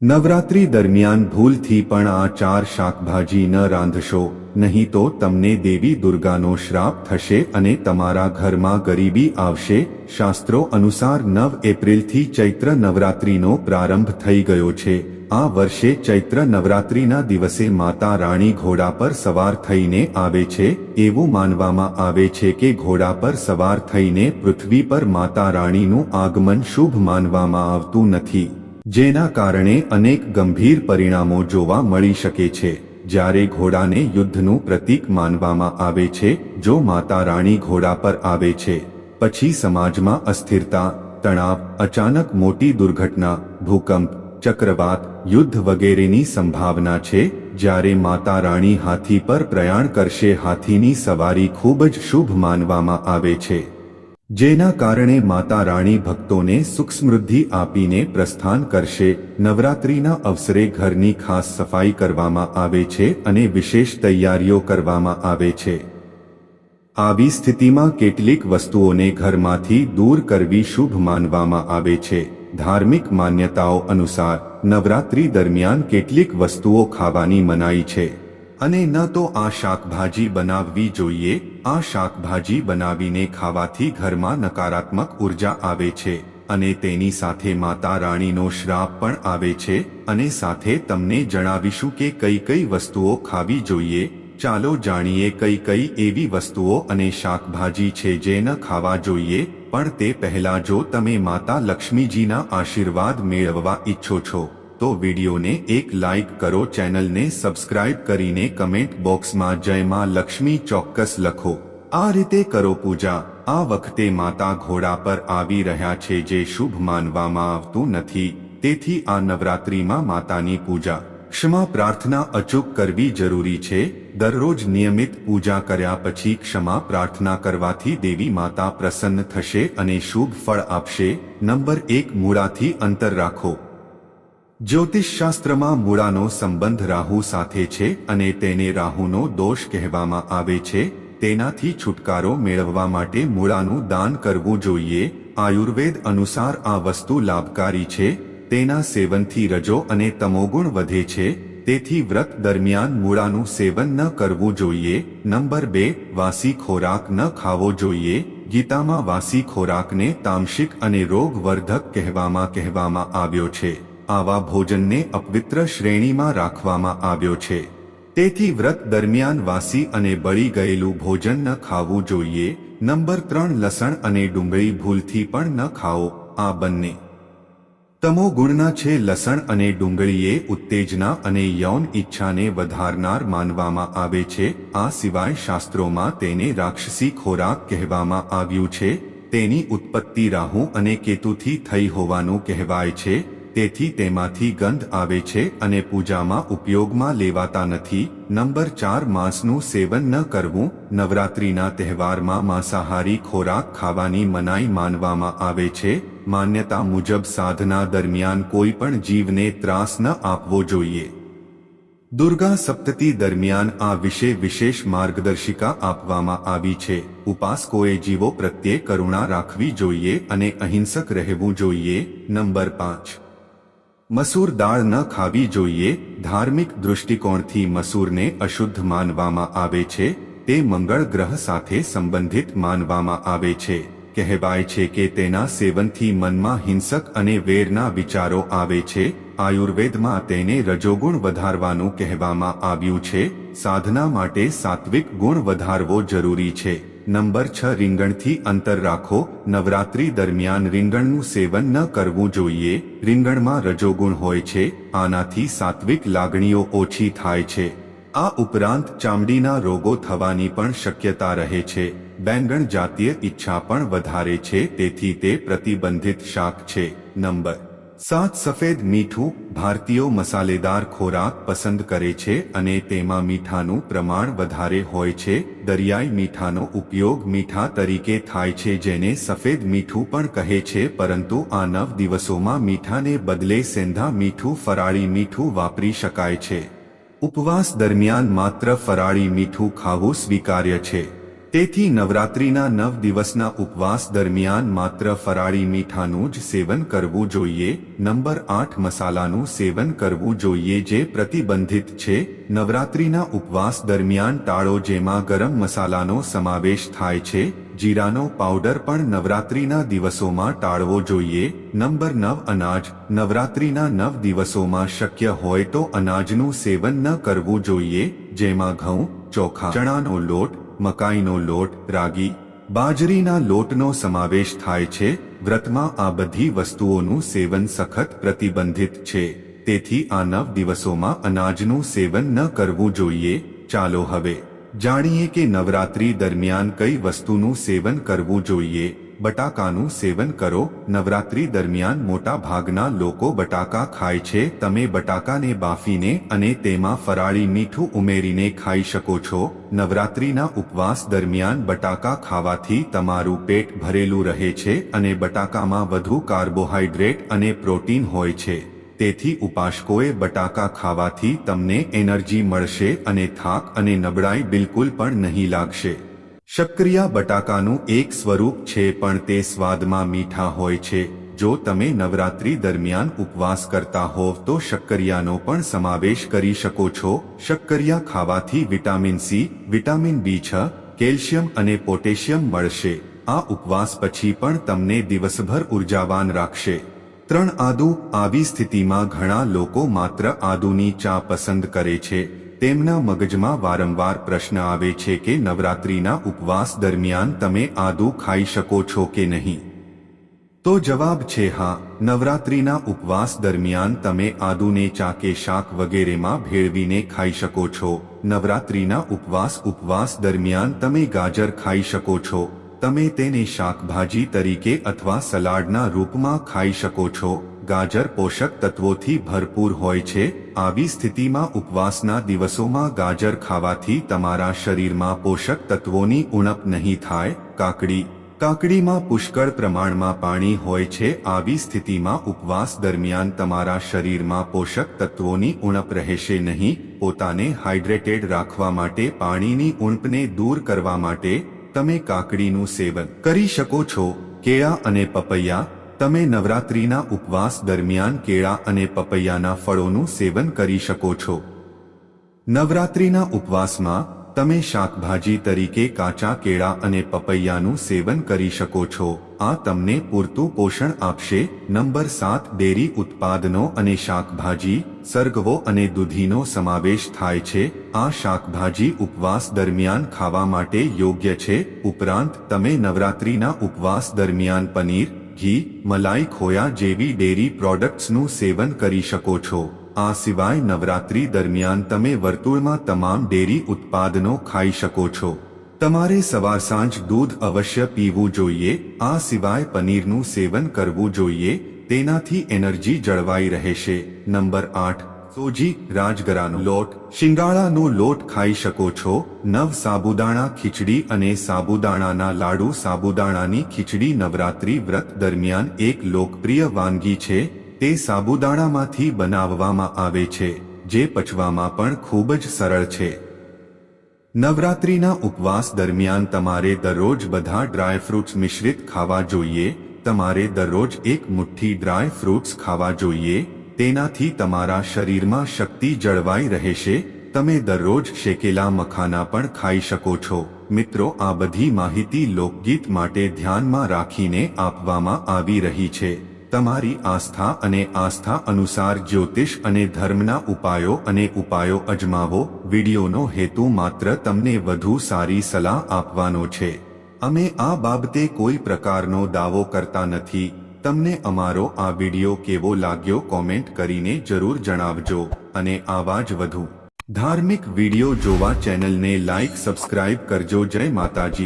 નવરાત્રી દરમિયાન ભૂલથી પણ આ 4 શાકભાજી ન રાંધશો, નહીં તો તમને દેવી દુર્ગાનો શ્રાપ થશે અને તમારા ઘરમાં ગરીબી આવશે। શાસ્ત્રો અનુસાર 9 એપ્રિલથી ચૈત્ર નવરાત્રીનો પ્રારંભ થઈ ગયો છે। આ વર્ષે ચૈત્ર નવરાત્રીના દિવસે માતા રાણી ઘોડા પર સવાર થઈને આવે છે। એવું માનવામાં આવે છે કે ઘોડા પર સવાર થઈને પૃથ્વી પર માતા રાણીનું આગમન શુભ માનવામાં આવતું નથી, જેના કારણે અનેક ગંભીર પરિણામો જોવા મળી શકે છે। જ્યારે ઘોડાને યુદ્ધનું પ્રતીક માનવામાં આવે છે, જો માતા રાણી ઘોડા પર આવે છે પછી સમાજમાં અસ્થિરતા, તણાવ, અચાનક મોટી દુર્ઘટના, ભૂકંપ, ચક્રવાત, યુદ્ધ વગેરેની સંભાવના છે। જ્યારે માતા રાણી હાથી પર પ્રયાણ કરશે, હાથીની સવારી ખૂબ જ શુભ માનવામાં આવે છે, જેના કારણે માતા રાણી ભક્તોને સુખ સમૃદ્ધિ આપીને પ્રસ્થાન કરશે। નવરાત્રીના અવસરે ઘરની ખાસ સફાઈ કરવામાં આવે છે અને વિશેષ તૈયારીઓ કરવામાં આવે છે। આવી સ્થિતિમાં કેટલીક વસ્તુઓને ઘરમાંથી દૂર કરવી શુભ માનવામાં આવે છે। ધાર્મિક માન્યતાઓ અનુસાર નવરાત્રી દરમિયાન કેટલીક વસ્તુઓ ખાવાની મનાઈ છે અને ન તો આ શાકભાજી બનાવવી જોઈએ। આ શાકભાજી બનાવીને ખાવાથી ઘરમાં નકારાત્મક ઉર્જા આવે છે અને તેની સાથે માતા રાણીનો શ્રાપ પણ આવે છે। અને સાથે તમને જણાવીશું કે કઈ કઈ વસ્તુઓ ખાવી જોઈએ। ચાલો જાણીએ કઈ કઈ એવી વસ્તુઓ અને શાકભાજી છે જે ન ખાવા જોઈએ। પણ તે પહેલા જો તમે માતા લક્ષ્મીજીના આશીર્વાદ મેળવવા ઈચ્છો છો તો વિડીયોને એક લાઇક કરો, ચેનલને સબસ્ક્રાઇબ કરીને કમેન્ટ બોક્સમાં જય માં લક્ષ્મી ચોક્કસ લખો। આ રીતે કરો પૂજા। આ વખતે માતા ઘોડા પર આવી રહ્યા છે, જે શુભ માનવામાં આવતું નથી, તેથી આ નવરાત્રીમાં માતાની પૂજા, ક્ષમા પ્રાર્થના અચૂક કરવી જરૂરી છે। દરરોજ નિયમિત પૂજા કર્યા પછી ક્ષમા પ્રાર્થના કરવાથી દેવી માતા પ્રસન્ન થશે અને શુભ ફળ આપશે। નંબર 1, મૂળાથી અંતર રાખો। જ્યોતિષશાસ્ત્રમાં મૂળાનો સંબંધ રાહુ સાથે છે અને તેને રાહુનો દોષ કહેવામાં આવે છે। તેનાથી છુટકારો મેળવવા માટે મૂળાનું દાન કરવું જોઈએ। આયુર્વેદ અનુસાર આ વસ્તુ લાભકારી છે। તેના સેવનથી રજો અને તમોગુણ વધે છે, તેથી વ્રત દરમિયાન મૂળાનું સેવન ન કરવું જોઈએ। નંબર 2, વાસી ખોરાક ન ખાવો જોઈએ। ગીતામાં વાસી ખોરાકને તામસિક અને રોગવર્ધક કહેવામાં આવ્યો છે। આવા ભોજનને અપવિત્ર શ્રેણીમાં રાખવામાં આવ્યો છે, તેથી વ્રત દરમિયાન વાસી અને બળી ગયેલું ભોજન ન ખાવું જોઈએ। નંબર 3, લસણ અને ડુંગળી ભૂલથી પણ ન ખાઓ। આ બંને તમોગુણના છે। લસણ અને ડુંગળીએ ઉત્તેજના અને યૌન ઈચ્છાને વધારનાર માનવામાં આવે છે। આ સિવાય શાસ્ત્રોમાં તેને રાક્ષસી ખોરાક કહેવામાં આવ્યું છે। તેની ઉત્પત્તિ રાહુ અને કેતુથી થઈ હોવાનું કહેવાય છે, તેથી તેમાંથી ગંધ આવે છે અને પૂજામાં ઉપયોગમાં લેવાતા નથી। નંબર 4, માંસનું સેવન ન કરવું। નવરાત્રીના તહેવારમાં માંસાહારી ખોરાક ખાવાની મનાઈ માનવામાં આવે છે। માન્યતા મુજબ સાધના દરમિયાન કોઈ પણ જીવને ત્રાસ ન આપવો જોઈએ। દુર્ગા સપ્તતી દરમિયાન આ વિશે વિશેષ માર્ગદર્શિકા આપવામાં આવી છે। ઉપાસકોએ જીવો પ્રત્યે કરુણા રાખવી જોઈએ અને અહિંસક રહેવું જોઈએ। નંબર 5, મસૂર દાળ ન ખાવી જોઈએ। ધાર્મિક દૃષ્ટિકોણથી મસૂરને અશુદ્ધ માનવામાં આવે છે। તે મંગળ ગ્રહ સાથે સંબંધિત માનવામાં આવે છે। કહેવાય છે કે તેના સેવનથી મનમાં હિંસક અને વેરના વિચારો આવે છે। આયુર્વેદમાં તેને રજોગુણ વધારવાનું કહેવામાં આવ્યું છે। સાધના માટે સાત્વિક ગુણ વધારવો જરૂરી છે। નંબર 6, રીંગણથી અંતર રાખો। નવરાત્રી દરમિયાન રીંગણનું સેવન ન કરવું જોઈએ। રીંગણમાં રજોગુણ હોય છે, આનાથી સાત્વિક લાગણીઓ ઓછી થાય છે। આ ઉપરાંત ચામડીના રોગો થવાની પણ શક્યતા રહે છે। બેંગણ જાતીય ઈચ્છા પણ વધારે છે, તેથી તે પ્રતિબંધિત શાક છે। નંબર 7, સફેદ મીઠું। ભારતીયો મસાલેદાર ખોરાક પસંદ કરે છે અને તેમાં મીઠાનું પ્રમાણ વધારે હોય છે। દરિયાઈ મીઠાનો ઉપયોગ મીઠા તરીકે થાય છે, જેને સફેદ મીઠું પણ કહે છે, પરંતુ આ 9 દિવસોમાં મીઠાને બદલે સેંધા મીઠું, ફરાળી મીઠું વાપરી શકાય છે। ઉપવાસ દરમિયાન માત્ર ફરાળી મીઠું ખાવું સ્વીકાર્ય છે। તેથી નવરાત્રિના 9 દિવસના ઉપવાસ દરમિયાન માત્ર ફરાળી મીઠાનું જ સેવન કરવું જોઈએ. નંબર 8 મસાલાનું સેવન કરવું જોઈએ જે પ્રતિબંધિત છે. નવરાત્રિના ઉપવાસ દરમિયાન ટાળો જેમાં ગરમ મસાલાનો સમાવેશ થાય છે. જીરાનો પાવડર પણ નવરાત્રિના દિવસોમાં ટાળવો જોઈએ. નંબર 9 અનાજ. નવરાત્રિના 9 દિવસોમાં શક્ય હોય તો અનાજનું સેવન ન કરવું જોઈએ જેમાં ઘઉં, ચોખા, ચણાનો લોટ, મકાઈનો લોટ, રાગી, બાજરીના લોટનો સમાવેશ થાય છે. વ્રતમાં આ બધી વસ્તુઓનું સેવન સખત પ્રતિબંધિત છે. તેથી આ 9 દિવસોમાં અનાજનું સેવન ન કરવું જોઈએ. ચાલો હવે જાણીએ કે નવરાત્રી દરમિયાન કઈ વસ્તુનું સેવન કરવું જોઈએ. બટાકાનું સેવન કરો. નવરાત્રી દરમિયાન મોટા ભાગના લોકો બટાકા ખાય છે. તમે બટાકાને બાફીને અને તેમાં ફરાળી મીઠું ઉમેરીને ખાઈ શકો છો. નવરાત્રીના ઉપવાસ દરમિયાન બટાકા ખાવાથી તમારું પેટ ભરેલું રહે છે અને બટાકામાં વધુ કાર્બોહાઈડ્રેટ અને પ્રોટીન હોય છે. તેથી ઉપાસકોએ બટાકા ખાવાથી તમને એનર્જી મળશે અને થાક અને નબળાઈ બિલકુલ પણ નહીં લાગશે. શક્કરિયા બટાકાનું એક સ્વરૂપ છે પણ તે સ્વાદમાં મીઠા હોય છે. જો તમે નવરાત્રી દરમિયાન ઉપવાસ કરતા હોવ તો શક્કરિયાનો પણ સમાવેશ કરી શકો છો. શક્કરિયા ખાવાથી vitamin C, vitamin B6, calcium અને પોટેશિયમ મળશે. આ ઉપવાસ પછી પણ તમને દિવસભર ઉર્જાવાન રાખશે. 3 આદુ. આવી સ્થિતિમાં ઘણા લોકો માત્ર આદુની ચા પસંદ કરે છે. તેમના મગજમાં વારંવાર પ્રશ્ન આવે છે કે નવરાત્રિના ઉપવાસ દરમિયાન તમે આદુ ખાઈ શકો છો કે નહીં? તો જવાબ છે હા. નવરાત્રિના ઉપવાસ દરમિયાન તમે આદુને ચા કે શાક વગેરેમાં ભેળવીને ખાઈ શકો છો. નવરાત્રિના ઉપવાસ દરમિયાન તમે ગાજર ખાઈ શકો છો. તમે તેને શાકભાજી તરીકે અથવા સલાડના રૂપમાં ખાઈ શકો છો. ગાજર પોષક તત્વોથી ભરપૂર હોય છે. આવી સ્થિતિમાં ઉપવાસના દિવસોમાં ગાજર ખાવાથી તમારા શરીરમાં પોષક તત્વોની ઉણપ નહીં થાય. કાકડી. કાકડીમાં પુષ્કળ પ્રમાણમાં પાણી હોય છે. આવી સ્થિતિમાં ઉપવાસ દરમિયાન તમારા શરીરમાં પોષક તત્વોની ઉણપ રહેશે નહીં. પોતાને હાઇડ્રેટેડ રાખવા માટે પાણીની ઉણપને દૂર કરવા માટે તમે કાકડીનું સેવન કરી શકો છો. કેળા અને પપૈયા. તમે નવરાત્રિના ઉપવાસ દરમિયાન કેળા અને પપૈયાના ફળોનું સેવન કરી શકો છો. નવરાત્રિના ઉપવાસમાં તમે શાકભાજી તરીકે કાચા કેળા અને પપૈયાનું સેવન કરી શકો છો. આ તમને પૂરતું પોષણ આપશે. નંબર 7 ડેરી ઉત્પાદનો અને શાકભાજી. સરગવો અને દૂધીનો સમાવેશ થાય છે. આ શાકભાજી ઉપવાસ દરમિયાન ખાવા માટે યોગ્ય છે. ઉપરાંત તમે નવરાત્રિના ઉપવાસ દરમિયાન પનીર, ઘી, મલાઈ, ખોયા જેવી ડેરી પ્રોડક્ટ્સનું સેવન કરી શકો છો. આ સિવાય નવરાત્રી દરમિયાન તમે વર્તુળમાં તમામ ડેરી ઉત્પાદનો ખાઈ શકો છો. તમારે સવાર સાંજ દૂધ અવશ્ય પીવું જોઈએ. આ સિવાય પનીરનું સેવન કરવું જોઈએ. તેનાથી એનર્જી જળવાઈ રહેશે. નંબર 8 સોજી. રાજગરાનો લોટ, શિંગાળાનો લોટ ખાઈ શકો છો. નવ સાબુદાણા ખીચડી અને સાબુદાણાના લાડુ. સાબુદાણાની ખીચડી નવરાત્રી વ્રત દરમિયાન એક લોકપ્રિય વાનગી છે. તે સાબુદાણામાંથી બનાવવામાં આવે છે જે પચવામાં પણ ખૂબ જ સરળ છે. નવરાત્રિના ઉપવાસ દરમિયાન તમારે દરરોજ બધા ડ્રાય ફ્રૂટ્સ મિશ્રિત ખાવા જોઈએ. તમારે દરરોજ એક મુઠ્ઠી ડ્રાય ફ્રૂટ્સ ખાવા જોઈએ. તેનાથી તમારા શરીરમાં શક્તિ જળવાઈ રહેશે. તમે દરરોજ શેકેલા મખાના પણ ખાઈ શકો છો. મિત્રો, આ બધી માહિતી લોકગીત માટે ધ્યાનમાં રાખીને આપવામાં આવી રહી છે. તમારી આસ્થા અને આસ્થા અનુસાર જ્યોતિષ અને ધર્મના ઉપાયો અજમાવો. વિડીયોનો હેતુ માત્ર તમને વધુ સારી સલાહ આપવાનો છે. અમે આ બાબતે કોઈ પ્રકારનો દાવો કરતા નથી. તમને અમારો આ વિડીયો કેવો લાગ્યો કોમેન્ટ કરીને જરૂર જણાવજો. અને આવા જ વધુ ધાર્મિક વિડીયો જોવા ચેનલને લાઈક સબસ્ક્રાઇબ કરજો. જય માતાજી.